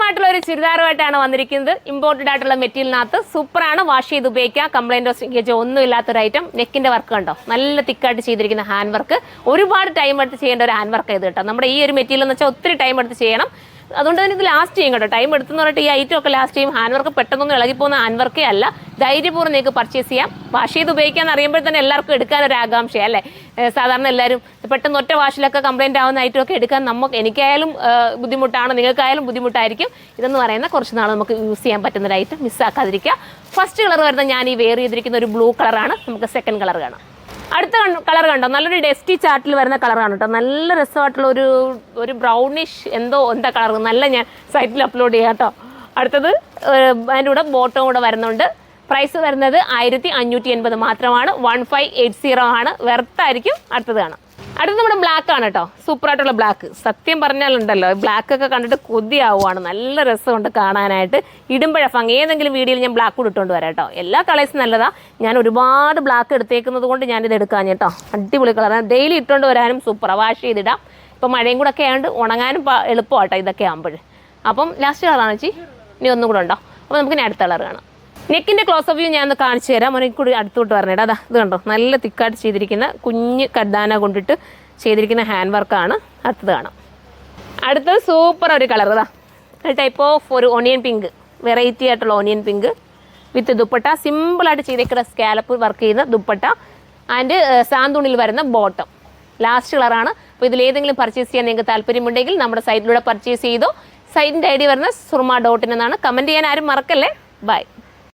ആയിട്ടുള്ള ഒരു ചുരിദാറുമായിട്ടാണ് വന്നിരിക്കുന്നത്. ഇമ്പോർട്ടഡ് ആയിട്ടുള്ള മെറ്റീരിയലിനകത്ത് സൂപ്പറാണ്, വാഷ് ചെയ്ത് ഉപയോഗിക്കാം, കംപ്ലൈൻറ്റോ സ്റ്റിക്കേജോ ഒന്നും ഇല്ലാത്തൊരു ഐറ്റം. നെക്കിൻ്റെ വർക്ക് കണ്ടോ, നല്ല തിക്കായിട്ട് ചെയ്തിരിക്കുന്ന ഹാൻഡ് വർക്ക്. ഒരുപാട് ടൈം എടുത്ത് ചെയ്യേണ്ട ഒരു ഹാൻഡ് വർക്ക് ഇത് കേട്ടോ. നമ്മുടെ ഈ ഒരു മെറ്റീരിയൽ എന്ന് വെച്ചാൽ ഒത്തിരി ടൈം എടുത്ത് ചെയ്യണം. അതുകൊണ്ട് തന്നെ ഇത് ലാസ്റ്റ് ചെയ്യും കേട്ടോ. ടൈം എടുത്തെന്ന് പറഞ്ഞിട്ട് ഈ ഐറ്റം ഒക്കെ ലാസ്റ്റ് ചെയ്യും. ഹാൻഡ് വർക്ക് പെട്ടെന്നൊന്നും ഇളകിപ്പോകുന്ന ഹാൻഡ് വർക്കേ അല്ല. ധൈര്യപൂർവ്വം നിങ്ങൾക്ക് പർച്ചേസ് ചെയ്യാം. വാഷ് ചെയ്ത് ഉപയോഗിക്കാൻ അറിയുമ്പോൾ തന്നെ എല്ലാവർക്കും എടുക്കാനൊരു ആകാംക്ഷ അല്ലേ. സാധാരണ എല്ലാവരും പെട്ടെന്ന് ഒറ്റ വാഷിലൊക്കെ കംപ്ലൈൻറ്റ് ആവുന്ന ഐറ്റമൊക്കെ എടുക്കാൻ എനിക്കായാലും ബുദ്ധിമുട്ടാണ്, നിങ്ങൾക്കായാലും ബുദ്ധിമുട്ടായിരിക്കും. ഇതെന്ന് പറയുന്ന കുറച്ച് നാൾ നമുക്ക് യൂസ് ചെയ്യാൻ പറ്റുന്നൊരു ഐറ്റം, മിസ്സാക്കാതിരിക്കുക. ഫസ്റ്റ് കളർ വരുന്നത് ഞാൻ ഈ വെയർ ചെയ്തിരിക്കുന്ന ഒരു ബ്ലൂ കളറാണ്. നമുക്ക് സെക്കൻഡ് കളർ കാണാം. അടുത്ത കളർ കണ്ടോ, നല്ലൊരു ഡസ്റ്റി ചാർട്ടിൽ വരുന്ന കളറാണ് കേട്ടോ. നല്ല രസമായിട്ടുള്ള ഒരു ബ്രൗണിഷ് എന്താ കളർ, നല്ല ഞാൻ സൈറ്റിൽ അപ്ലോഡ് ചെയ്യാം കേട്ടോ. അടുത്തത് അതിൻ്റെ കൂടെ ബോട്ടം കൂടെ വരുന്നുണ്ട്. പ്രൈസ് വരുന്നത് 1580 മാത്രമാണ്. 1580 ആണ്. വെർത്തായിരിക്കും. അടുത്തത് കാണാം. അടുത്തത് നമ്മുടെ ബ്ലാക്ക് ആണ് കേട്ടോ. സൂപ്പറായിട്ടുള്ള ബ്ലാക്ക്. സത്യം പറഞ്ഞാലുണ്ടല്ലോ, ബ്ലാക്കൊക്കെ കണ്ടിട്ട് കൊതിയാവുകയാണ്. നല്ല രസമുണ്ട് കാണാനായിട്ട്. ഇടുമ്പോഴഫങ് ഏതെങ്കിലും വീഡിയോയിൽ ഞാൻ ബ്ലാക്ക് കൂടെ ഇട്ടുകൊണ്ട് വരാം കേട്ടോ. എല്ലാ കളേഴ്സും നല്ലതാണ്. ഞാൻ ഒരുപാട് ബ്ലാക്ക് എടുത്തേക്കുന്നത് കൊണ്ട് ഞാനിത് എടുക്കാൻ കേട്ടോ. അടിപൊളി കളറാണ്. ഡെയിലി ഇട്ടുകൊണ്ട് വരാനും സൂപ്പറാണ്. വാഷ് ചെയ്തിടാം. ഇപ്പം മഴയും കൂടെ ഒക്കെ ആയതുകൊണ്ട് ഉണങ്ങാനും എളുപ്പമാട്ടോ ഇതൊക്കെ ആകുമ്പോൾ. അപ്പം ലാസ്റ്റ് കളറാണ് ചേച്ചി. ഇനി ഒന്നും കൂടെ ഉണ്ടോ? അപ്പോൾ നമുക്ക് ഇനി അടുത്ത കളർ കാണാം. നെക്കിൻ്റെ ക്ലോസ് ഓഫ് വ്യൂ ഞാൻ ഒന്ന് കാണിച്ചു തരാം. എനിക്ക് കൂടി അടുത്തോട്ട് പറഞ്ഞിട്ട് അതാ ഇത് കണ്ടോ, നല്ല തിക്കായിട്ട് ചെയ്തിരിക്കുന്ന കുഞ്ഞ് കഡാന കൊണ്ടിട്ട് ചെയ്തിരിക്കുന്ന ഹാൻഡ് വർക്കാണ്. അടുത്തത് കാണാം. അടുത്തത് സൂപ്പർ ഒരു കളർ ഇതാ, ടൈപ്പ് ഓഫ് ഒരു ഓണിയൻ പിങ്ക്, വെറൈറ്റി ആയിട്ടുള്ള ഓണിയൻ പിങ്ക് വിത്ത് ദുപ്പട്ട. സിമ്പിളായിട്ട് ചെയ്തേക്കുന്ന സ്കാലപ്പ് വർക്ക് ചെയ്യുന്ന ദുപ്പട്ട ആൻഡ് സാന്തൂണിൽ വരുന്ന ബോട്ടം. ലാസ്റ്റ് കളറാണ്. അപ്പോൾ ഇതിലേതെങ്കിലും പർച്ചേസ് ചെയ്യാൻ നിങ്ങൾക്ക് താല്പര്യമുണ്ടെങ്കിൽ നമ്മുടെ സൈറ്റിലൂടെ പർച്ചേസ് ചെയ്തോ. സൈറ്റിൻ്റെ ഐ ഡി വരുന്ന surma.in എന്നാണ്. കമൻറ്റ് ചെയ്യാൻ ആരും മറക്കല്ലേ. ബൈ.